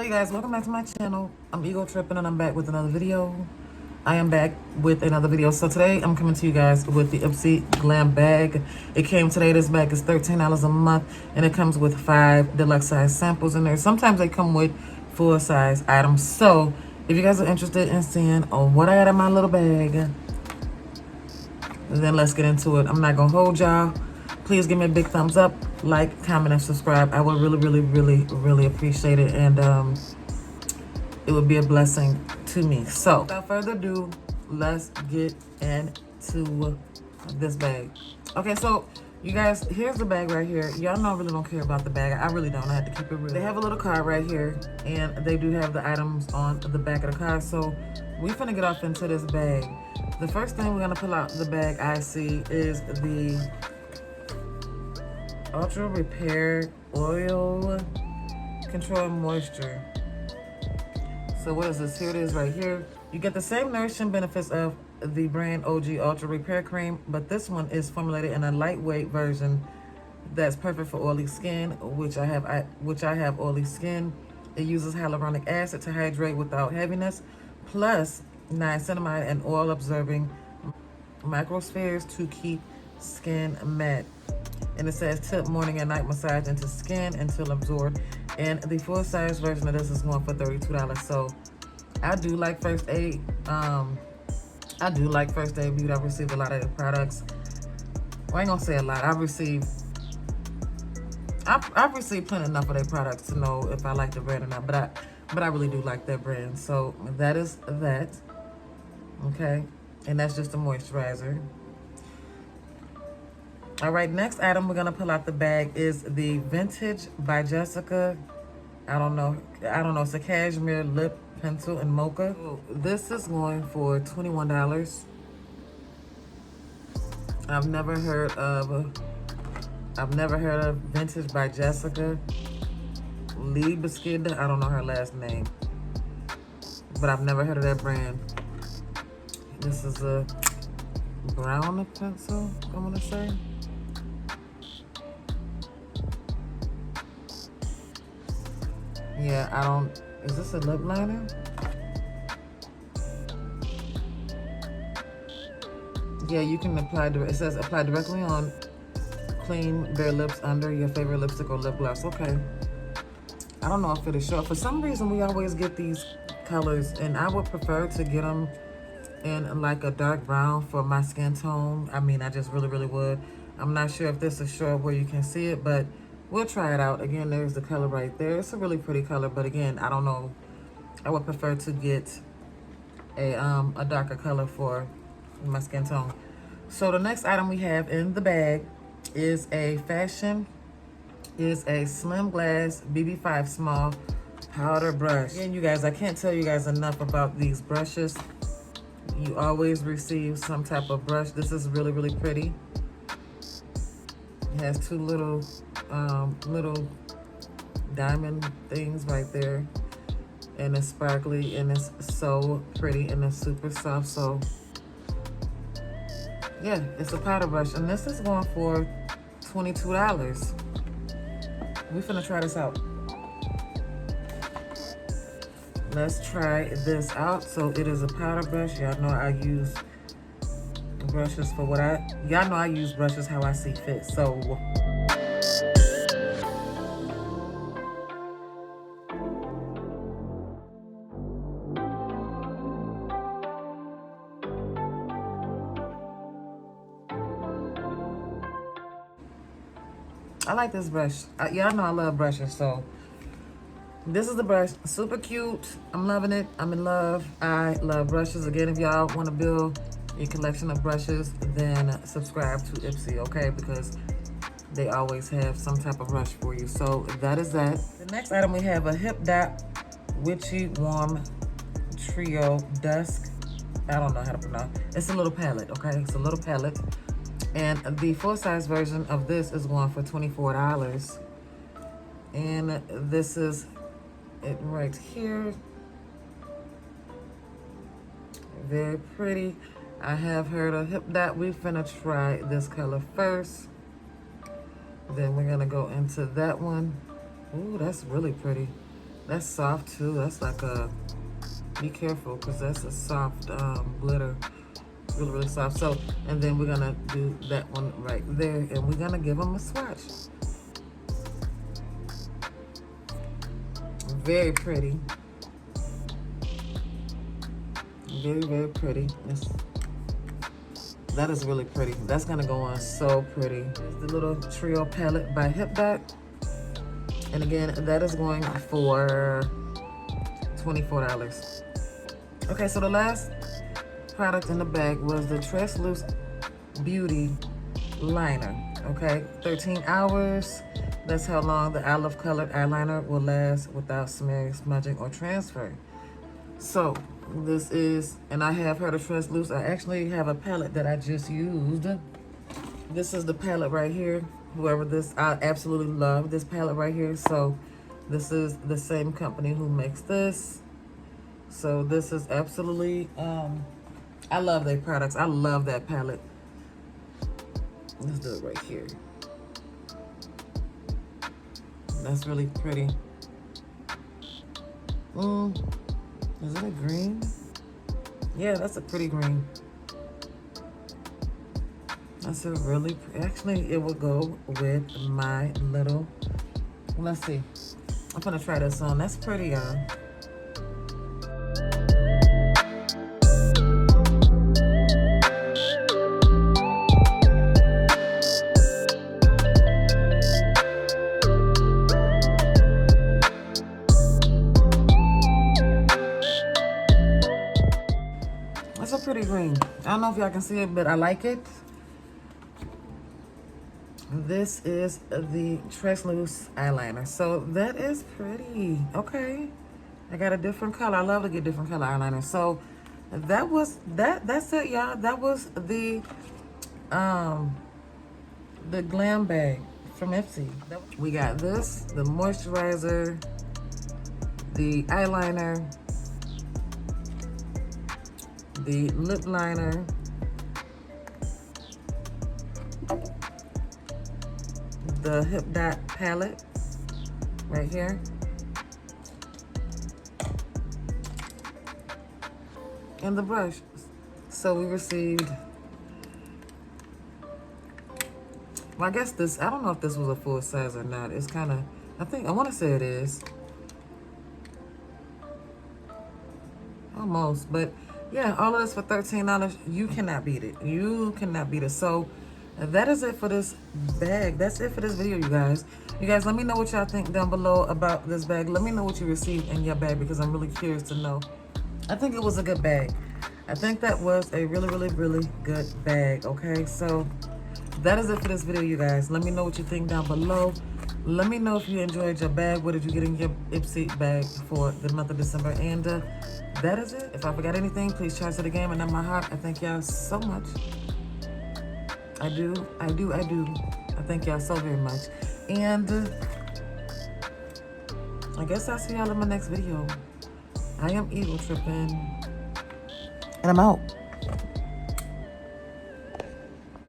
Hello you guys, welcome back to my channel. I'm Ego Tripping and I'm back with another video. I am back with another video. So today I'm coming to you guys with the Ipsy Glam bag. It came today. This bag is $13 a month and it comes with 5 deluxe size samples in there. Sometimes they come with full size items. So if you guys are interested in seeing what I got in my little bag, then let's get into it. I'm not gonna hold y'all. Please give me a big thumbs up, like, comment, and subscribe. I would really appreciate it, and it would be a blessing to me. So without further ado, let's get into this bag. Okay, so you guys, here's the bag right here. Y'all know I really don't care about the bag. I really don't. I had to keep it real. They have a little card right here, and they do have the items on the back of the card. So we finna get off into this bag. The first thing we're gonna pull out the bag I see is the Ultra Repair Oil Control Moisture. So what is this? Here it is right here. You get the same nourishing benefits of the brand OG Ultra Repair Cream, but this one is formulated in a lightweight version that's perfect for oily skin, which I have oily skin. It uses hyaluronic acid to hydrate without heaviness, plus niacinamide and oil absorbing microspheres to keep skin matte. And it says tip morning and night massage into skin until absorbed. And the full size version of this is going for $32. So I do like First Aid. I do like First Aid Beauty. I've received a lot of their products. Well, I ain't gonna say a lot. I've received plenty enough of their products to know if I like the brand or not. But I really do like their brand. So that is that. Okay, and that's just a moisturizer. All right, next item we're gonna pull out the bag is the Vintage by Jessica. I don't know, it's a cashmere lip pencil in mocha. So this is going for $21. I've never heard of Vintage by Jessica. Lee Biscuit, I don't know her last name, but I've never heard of that brand. This is a brown pencil, I'm gonna say. Yeah, is this a lip liner? Yeah, you can apply, it says apply directly on clean bare lips under your favorite lipstick or lip gloss. Okay. I don't know if it'll show. For some reason, we always get these colors, and I would prefer to get them in like a dark brown for my skin tone. I mean, I just really would. I'm not sure if this is sure where you can see it, but we'll try it out. Again, there's the color right there. It's a really pretty color, but again, I don't know. I would prefer to get a darker color for my skin tone. So the next item we have in the bag is a slim glass BB5 small powder brush. Again, you guys, I can't tell you guys enough about these brushes. You always receive some type of brush. This is really pretty. It has two little diamond things right there, and it's sparkly, and it's so pretty, and it's super soft. So yeah, it's a powder brush, and this is going for $22. We finna try this out. Let's try this out. So it is a powder brush. Y'all know I use brushes for y'all know I use brushes how I see fit. So I like this brush. Y'all know I love brushes, so this is the brush. Super cute. I'm loving it. I'm in love. I love brushes. Again, if y'all want to build a collection of brushes, then subscribe to Ipsy, okay? Because they always have some type of brush for you. So that is that. The next item we have a Hip Dot Witchy Warm Trio Dusk. I don't know how to pronounce it. It's a little palette, okay? It's a little palette. And the full-size version of this is going for $24. And this is it right here. Very pretty. I have heard of Hip Dot. We're finna try this color first. Then we're gonna go into that one. Ooh, that's really pretty. That's soft too. That's like a, be careful because that's a soft glitter. It's really, really soft. So, and then we're gonna do that one right there, and we're gonna give them a swatch. Very pretty. Very, very pretty. That is really pretty. That's gonna go on so pretty. Here's the little trio palette by Hipdot. And again, that is going for $24. Okay, so the last product in the bag was the Loose Beauty Liner. Okay, 13 hours. That's how long the olive colored eyeliner will last without smearing, smudging, or transferring. So this is, and I have her to Loose. I actually have a palette that I just used. This is the palette right here. Whoever this, I absolutely love this palette right here. So this is the same company who makes this. So this is absolutely, I love their products. I love that palette. Let's do it right here. That's really pretty. Is it a green? Yeah, that's a pretty green. That's a really, actually it will go with my little, let's see. I'm gonna try this on. That's pretty, y'all. That's a pretty green. I don't know if y'all can see it, but I like it. This is the Loose eyeliner. So that is pretty. Okay. I got a different color. I love to get different color eyeliner. So that was that's it, y'all. That was the Glam bag from Ipsy. We got this, the moisturizer, the eyeliner, the lip liner, the Hipdot palette right here, and the brush. So we received, well, I guess this, I don't know if this was a full size or not. It's kind of, I want to say it is. Almost, but yeah, all of this for $13. You cannot beat it. You cannot beat it. So that is it for this bag. That's it for this video, you guys. You guys, let me know what y'all think down below about this bag. Let me know what you received in your bag because I'm really curious to know. I think it was a good bag. I think that was a really, really, really good bag, okay? So that is it for this video, you guys. Let me know what you think down below. Let me know if you enjoyed your bag. What did you get in your Ipsy bag for the month of December? And that is it. If I forgot anything, please charge to the game. And in my heart, I thank y'all so much. I do. I thank y'all so very much. And I guess I'll see y'all in my next video. I am Eagle Tripping. And I'm out.